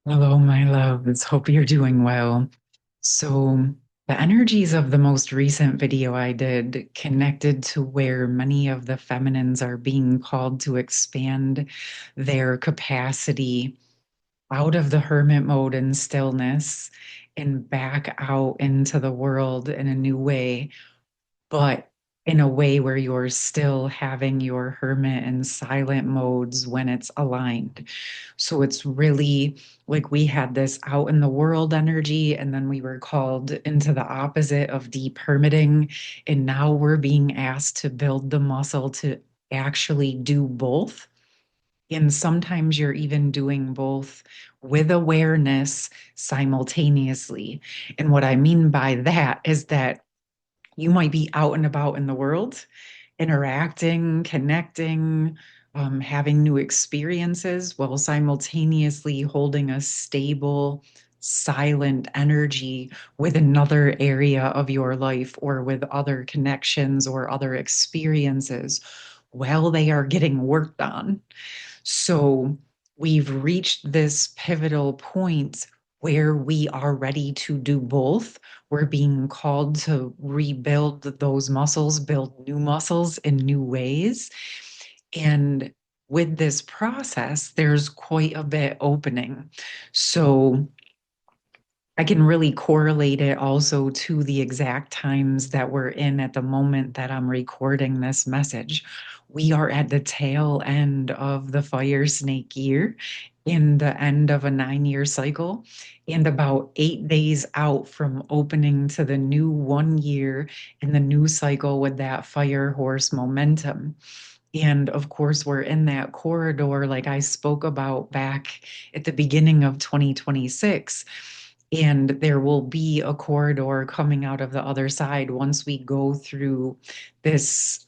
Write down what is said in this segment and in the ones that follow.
Hello, my loves. Hope you're doing well. So, the energies of the most recent video I did connected to where many of the feminines are being called to expand their capacity out of the hermit mode and stillness and back out into the world in a new way, but in a way where you're still having your hermit and silent modes when it's aligned. So it's really like we had this out in the world energy, and then we were called into the opposite of deep hermiting. And now we're being asked to build the muscle to actually do both. And sometimes you're even doing both with awareness simultaneously. And what I mean by that is that you might be out and about in the world, interacting, connecting, having new experiences while simultaneously holding a stable, silent energy with another area of your life or with other connections or other experiences while they are getting worked on. So we've reached this pivotal point where we are ready to do both. We're being called to rebuild those muscles, build new muscles in new ways. And with this process, there's quite a bit opening. So I can really correlate it also to the exact times that we're in at the moment that I'm recording this message. We are at the tail end of the fire snake year, in the end of a 9 year cycle, and about 8 days out from opening to the new 1 year in the new cycle with that fire horse momentum. And of course, we're in that corridor, like I spoke about back at the beginning of 2026. And there will be a corridor coming out of the other side once we go through this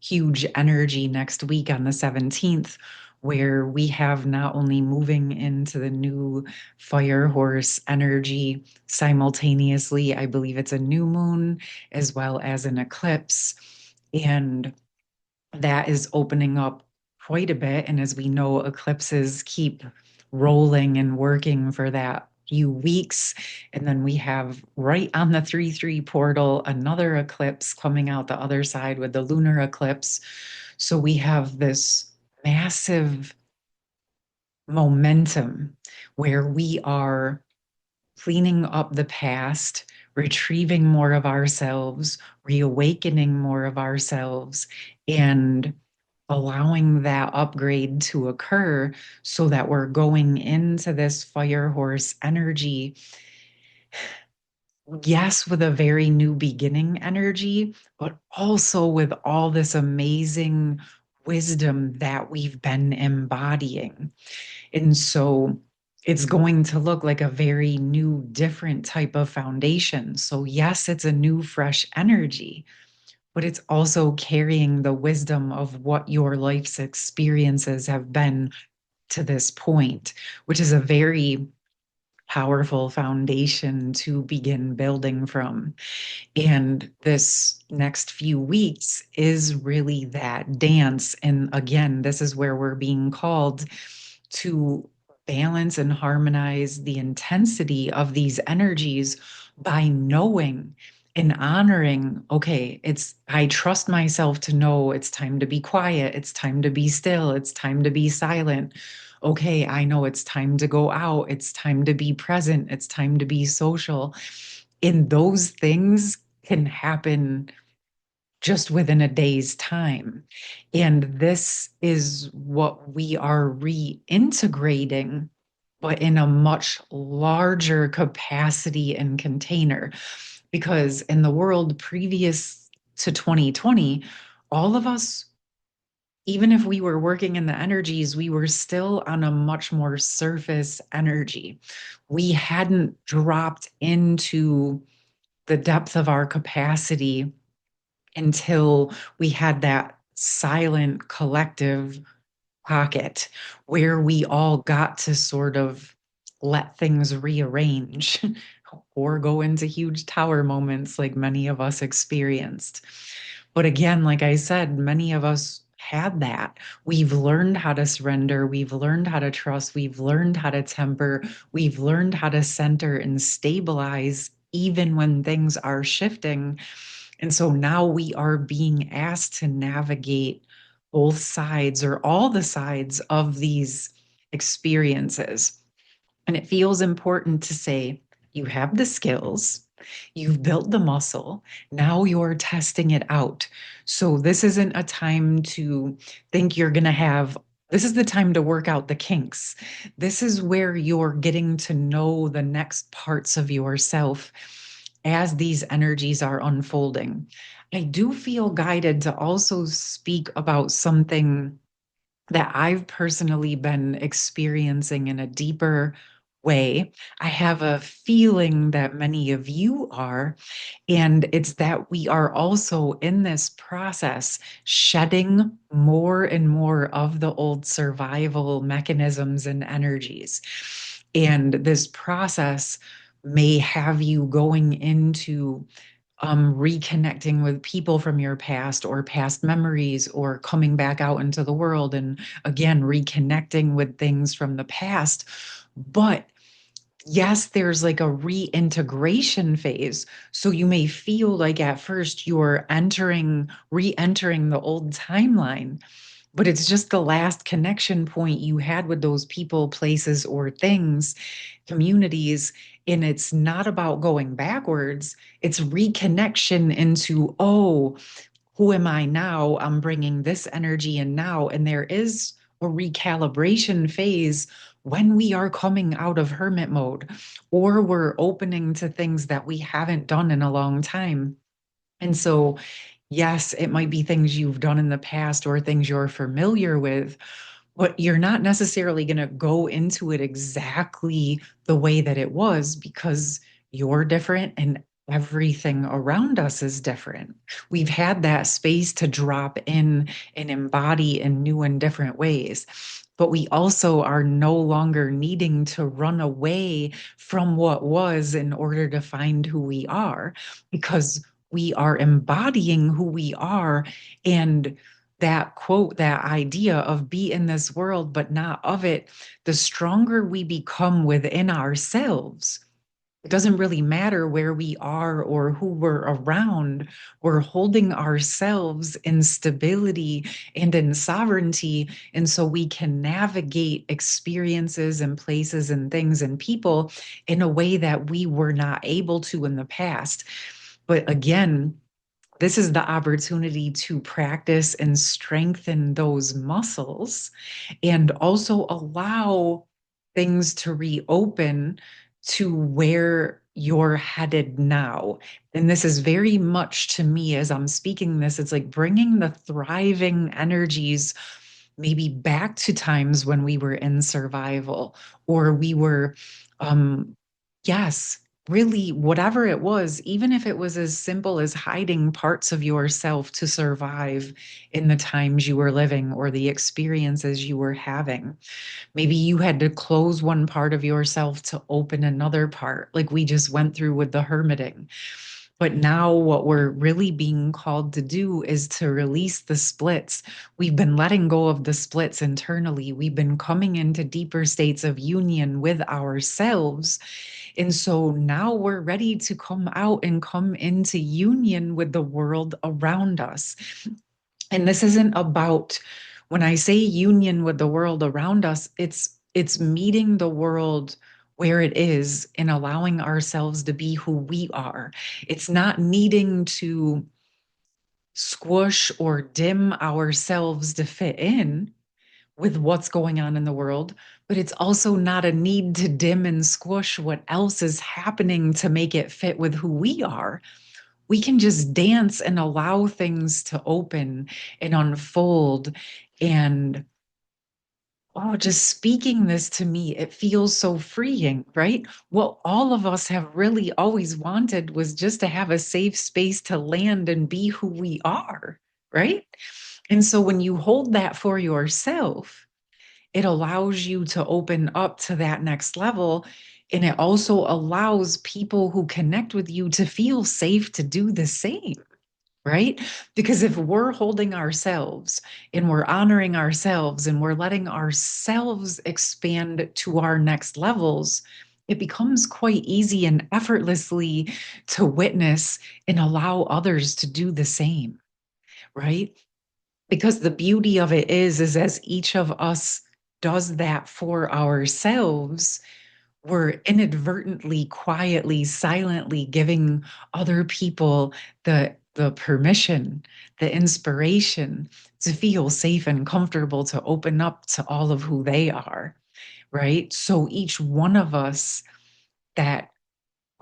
huge energy next week on the 17th, where we have not only moving into the new fire horse energy simultaneously, I believe it's a new moon as well as an eclipse. And that is opening up quite a bit. And as we know, eclipses keep rolling and working for that few weeks. And then we have right on the 3-3 portal another eclipse coming out the other side with the lunar eclipse. So we have this massive momentum where we are cleaning up the past, retrieving more of ourselves, reawakening more of ourselves, and allowing that upgrade to occur so that we're going into this fire horse energy, yes, with a very new beginning energy, but also with all this amazing wisdom that we've been embodying. And so it's going to look like a very new, different type of foundation. So, yes, it's a new, fresh energy, but it's also carrying the wisdom of what your life's experiences have been to this point, which is a very powerful foundation to begin building from. And this next few weeks is really that dance. And again, this is where we're being called to balance and harmonize the intensity of these energies by knowing and honoring, okay, I trust myself to know it's time to be quiet, it's time to be still, it's time to be silent. Okay, I know it's time to go out, it's time to be present, it's time to be social. And those things can happen just within a day's time. And this is what we are reintegrating, but in a much larger capacity and container. Because in the world previous to 2020, all of us, even if we were working in the energies, we were still on a much more surface energy. We hadn't dropped into the depth of our capacity until we had that silent collective pocket where we all got to sort of let things rearrange or go into huge tower moments like many of us experienced. But again, like I said, many of us had that. We've learned how to surrender. We've learned how to trust. We've learned how to temper. We've learned how to center and stabilize even when things are shifting. And so now we are being asked to navigate both sides or all the sides of these experiences. And it feels important to say, you have the skills, you've built the muscle, now you're testing it out. So this isn't a time to think you're going to have, this is the time to work out the kinks. This is where you're getting to know the next parts of yourself as these energies are unfolding. I do feel guided to also speak about something that I've personally been experiencing in a deeper way. I have a feeling that many of you are, and it's that we are also in this process shedding more and more of the old survival mechanisms and energies. And this process may have you going into reconnecting with people from your past or past memories or coming back out into the world and again reconnecting with things from the past. But yes, there's like a reintegration phase. So you may feel like at first you're re-entering the old timeline, but it's just the last connection point you had with those people, places, or things, communities. And it's not about going backwards, it's reconnection into, oh, who am I now? I'm bringing this energy in now. And there is a recalibration phase when we are coming out of hermit mode or we're opening to things that we haven't done in a long time. And so, yes, it might be things you've done in the past or things you're familiar with, but you're not necessarily going to go into it exactly the way that it was because you're different and everything around us is different. We've had that space to drop in and embody in new and different ways. But we also are no longer needing to run away from what was in order to find who we are because we are embodying who we are. And that quote, that idea of be in this world, but not of it, the stronger we become within ourselves, it doesn't really matter where we are or who we're around. We're holding ourselves in stability and in sovereignty. And so we can navigate experiences and places and things and people in a way that we were not able to in the past. But again, this is the opportunity to practice and strengthen those muscles and also allow things to reopen to where you're headed now. And this is very much to me as I'm speaking this, it's like bringing the thriving energies maybe back to times when we were in survival or we were, yes, really, whatever it was, even if it was as simple as hiding parts of yourself to survive in the times you were living or the experiences you were having. Maybe you had to close one part of yourself to open another part, like we just went through with the hermiting. But now, what we're really being called to do is to release the splits. We've been letting go of the splits internally. We've been coming into deeper states of union with ourselves. And so now we're ready to come out and come into union with the world around us. And this isn't about, when I say union with the world around us, it's meeting the world where it is and allowing ourselves to be who we are. It's not needing to squish or dim ourselves to fit in with what's going on in the world, but it's also not a need to dim and squish what else is happening to make it fit with who we are. We can just dance and allow things to open and unfold. And oh, just speaking this to me, it feels so freeing, right? What all of us have really always wanted was just to have a safe space to land and be who we are, right? And so when you hold that for yourself, it allows you to open up to that next level. And it also allows people who connect with you to feel safe to do the same. right? Because if we're holding ourselves and we're honoring ourselves and we're letting ourselves expand to our next levels, it becomes quite easy and effortlessly to witness and allow others to do the same, right? Because the beauty of it is as each of us does that for ourselves, we're inadvertently, quietly, silently giving other people the permission, the inspiration to feel safe and comfortable to open up to all of who they are, right? So each one of us that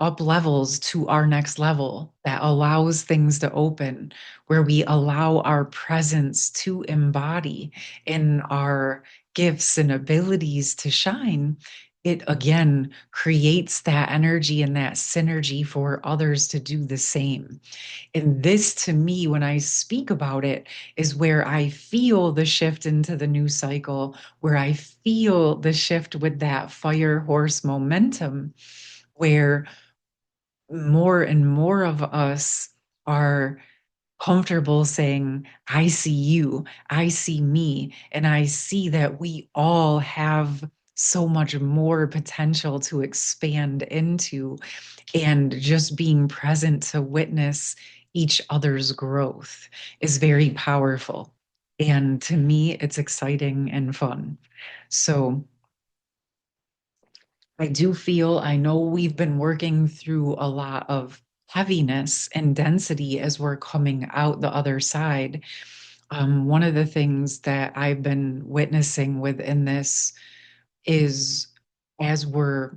up levels to our next level, that allows things to open, where we allow our presence to embody in our gifts and abilities to shine, it again creates that energy and that synergy for others to do the same. And this, to me, when I speak about it, is where I feel the shift into the new cycle, where I feel the shift with that fire horse momentum, where more and more of us are comfortable saying, I see you, I see me, and I see that we all have so much more potential to expand into, and just being present to witness each other's growth is very powerful. And to me, it's exciting and fun. So I do feel, I know we've been working through a lot of heaviness and density as we're coming out the other side. One of the things that I've been witnessing within this is as we're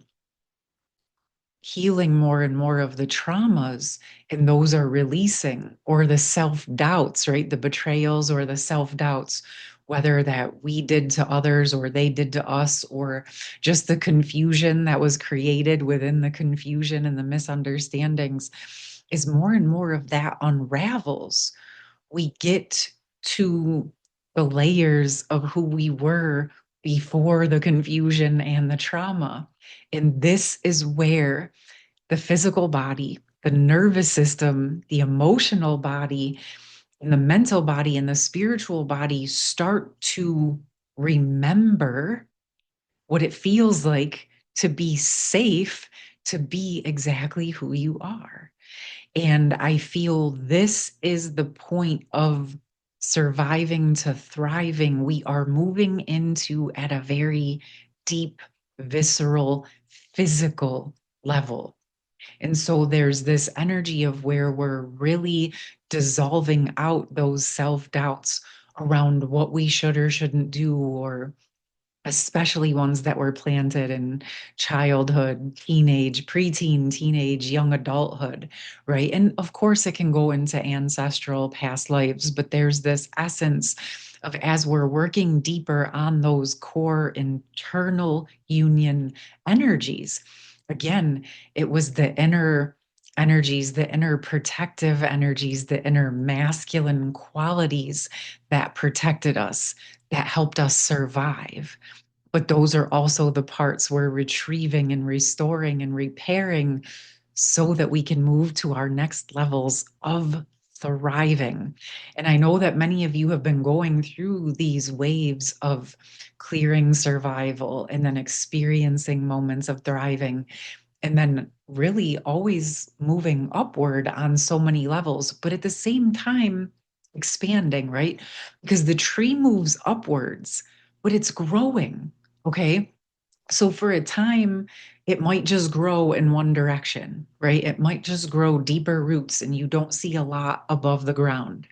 healing more and more of the traumas, and those are releasing, or the self doubts, right? The betrayals or the self doubts, whether that we did to others or they did to us, or just the confusion that was created within the confusion and the misunderstandings, is more and more of that unravels. We get to the layers of who we were before the confusion and the trauma. And this is where the physical body, the nervous system, the emotional body, and the mental body and the spiritual body start to remember what it feels like to be safe, to be exactly who you are. And I feel this is the point of surviving to thriving. We are moving into at a very deep, visceral, physical level. And so there's this energy of where we're really dissolving out those self doubts around what we should or shouldn't do, or especially ones that were planted in childhood, teenage, preteen, teenage, young adulthood, right? And of course, it can go into ancestral past lives, but there's this essence of, as we're working deeper on those core internal union energies, again, it was the inner energies, the inner protective energies, the inner masculine qualities that protected us, that helped us survive. But those are also the parts we're retrieving and restoring and repairing so that we can move to our next levels of thriving. And I know that many of you have been going through these waves of clearing survival and then experiencing moments of thriving, and then really always moving upward on so many levels, but at the same time, expanding, right? Because the tree moves upwards, but it's growing. Okay. So for a time, it might just grow in one direction, right? It might just grow deeper roots and you don't see a lot above the ground.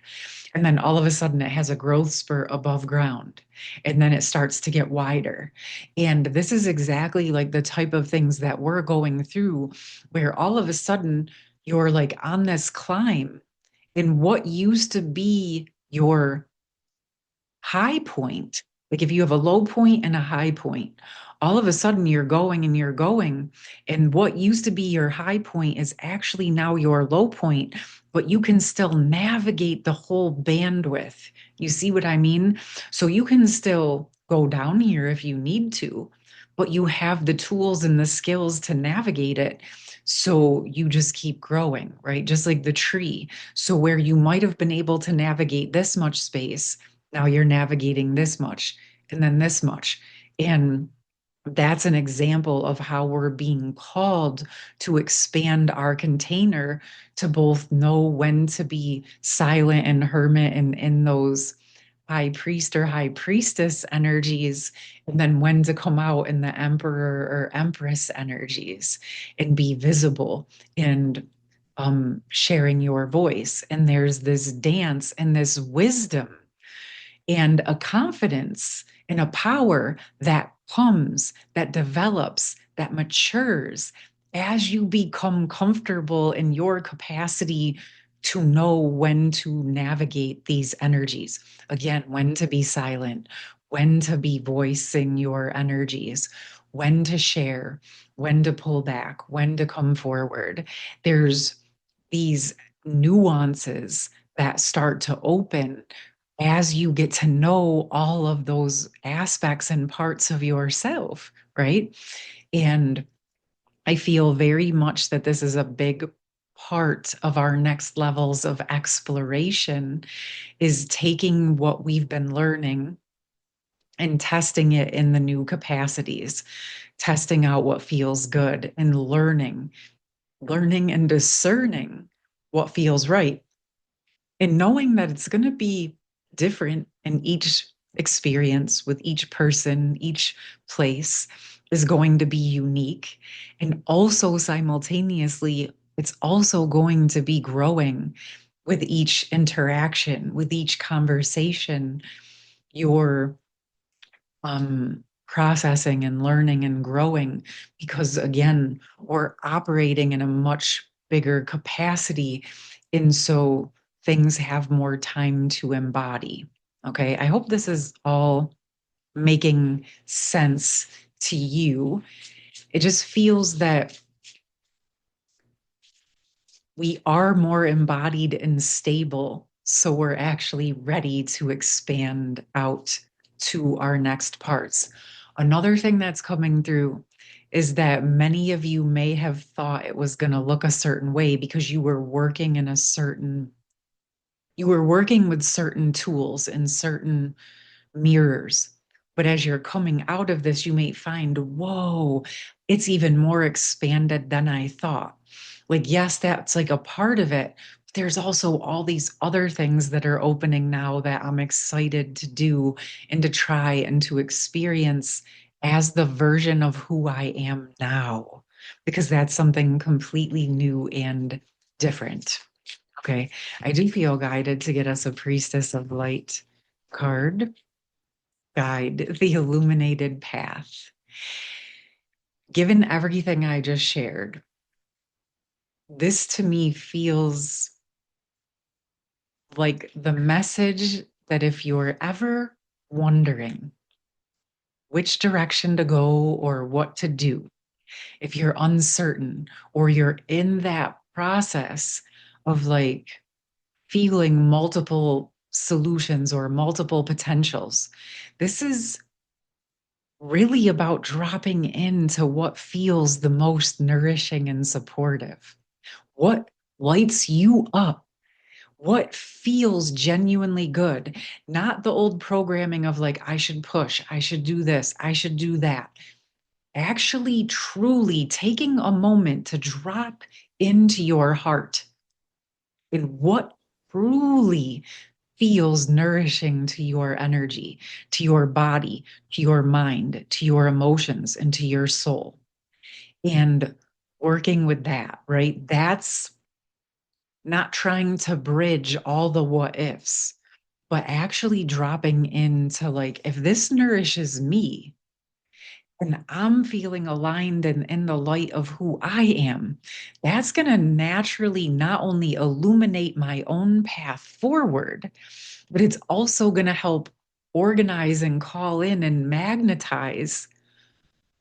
And then all of a sudden it has a growth spurt above ground. And then it starts to get wider. And this is exactly like the type of things that we're going through, where all of a sudden you're like on this climb, and what used to be your high point, like if you have a low point and a high point, all of a sudden you're going and you're going. And what used to be your high point is actually now your low point, but you can still navigate the whole bandwidth. You see what I mean? So you can still go down here if you need to, but you have the tools and the skills to navigate it. So you just keep growing, right? Just like the tree. So where you might have been able to navigate this much space, now you're navigating this much and then this much. And that's an example of how we're being called to expand our container to both know when to be silent and hermit and in those high priest or high priestess energies, and then when to come out in the emperor or empress energies and be visible and sharing your voice. And there's this dance and this wisdom and a confidence and a power that comes, that develops, that matures as you become comfortable in your capacity to know when to navigate these energies. Again, when to be silent, when to be voicing your energies, when to share, when to pull back, when to come forward. There's these nuances that start to open as you get to know all of those aspects and parts of yourself, right? And I feel very much that this is a big part of our next levels of exploration is taking what we've been learning and testing it in the new capacities, testing out what feels good and learning and discerning what feels right and knowing that it's going to be different in each experience with each person, each place is going to be unique. And also simultaneously, it's also going to be growing with each interaction, with each conversation. You're processing and learning and growing because, again, we're operating in a much bigger capacity. And so things have more time to embody. Okay. I hope this is all making sense to you. It just feels that we are more embodied and stable. So we're actually ready to expand out to our next parts. Another thing that's coming through is that many of you may have thought it was going to look a certain way because you were working with certain tools and certain mirrors. But as you're coming out of this, you may find, whoa, it's even more expanded than I thought. Like, yes, that's like a part of it. But there's also all these other things that are opening now that I'm excited to do and to try and to experience as the version of who I am now, because that's something completely new and different. Okay. I do feel guided to get us a Priestess of Light card. Guide, the illuminated path. Given everything I just shared, this to me feels like the message that if you're ever wondering which direction to go or what to do, if you're uncertain or you're in that process of like feeling multiple solutions or multiple potentials, this is really about dropping into what feels the most nourishing and supportive. What lights you up? What feels genuinely good? Not the old programming of like, I should push, I should do this, I should do that. Actually, truly taking a moment to drop into your heart in what truly feels nourishing to your energy, to your body, to your mind, to your emotions, and to your soul. And working with that, right? That's not trying to bridge all the what ifs, but actually dropping into like, if this nourishes me, and I'm feeling aligned and in the light of who I am, that's going to naturally not only illuminate my own path forward, but it's also going to help organize and call in and magnetize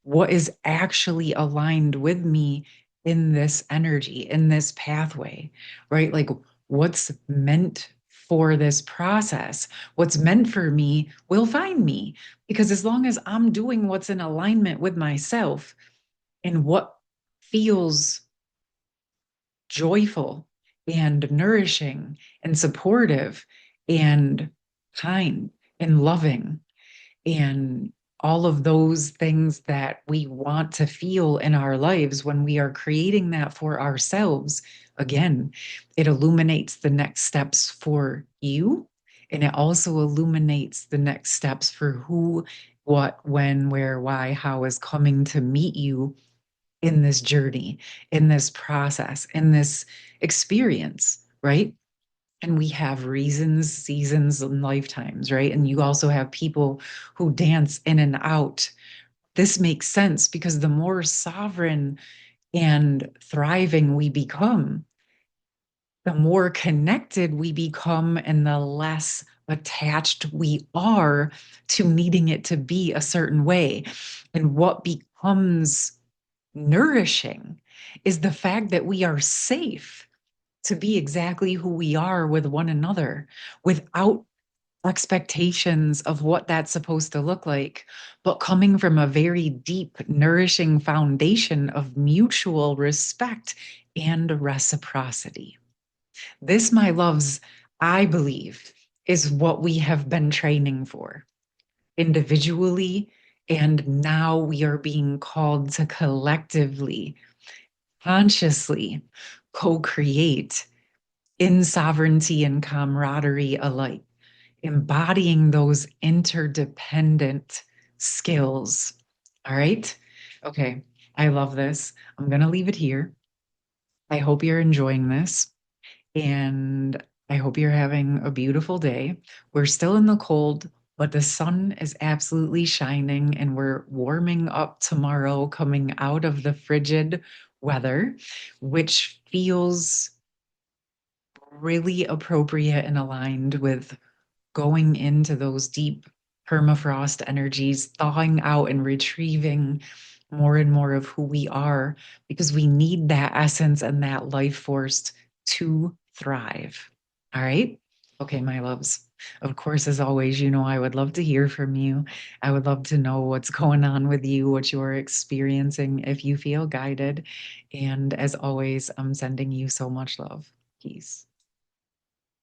what is actually aligned with me in this energy, in this pathway, right? Like what's meant for this process. What's meant for me will find me, because as long as I'm doing what's in alignment with myself and what feels joyful and nourishing and supportive and kind and loving, and all of those things that we want to feel in our lives, when we are creating that for ourselves, again, it illuminates the next steps for you. And it also illuminates the next steps for who, what, when, where, why, how is coming to meet you in this journey, in this process, in this experience, right? And we have reasons, seasons, and lifetimes, right? And you also have people who dance in and out. This makes sense because the more sovereign and thriving we become, the more connected we become, and the less attached we are to needing it to be a certain way. And what becomes nourishing is the fact that we are safe to be exactly who we are with one another, without expectations of what that's supposed to look like, but coming from a very deep, nourishing foundation of mutual respect and reciprocity. This, my loves, I believe, is what we have been training for individually. And now we are being called to collectively, consciously co create in sovereignty and camaraderie alike, embodying those interdependent skills. All right. Okay. I love this. I'm going to leave it here. I hope you're enjoying this. And I hope you're having a beautiful day. We're still in the cold, but the sun is absolutely shining, and we're warming up tomorrow, coming out of the frigid weather, which feels really appropriate and aligned with going into those deep permafrost energies, thawing out and retrieving more and more of who we are, because we need that essence and that life force to thrive. All right. Okay, my loves. Of course, as always, I would love to hear from you. I would love to know what's going on with you, what you're experiencing, if you feel guided. And as always, I'm sending you so much love. Peace.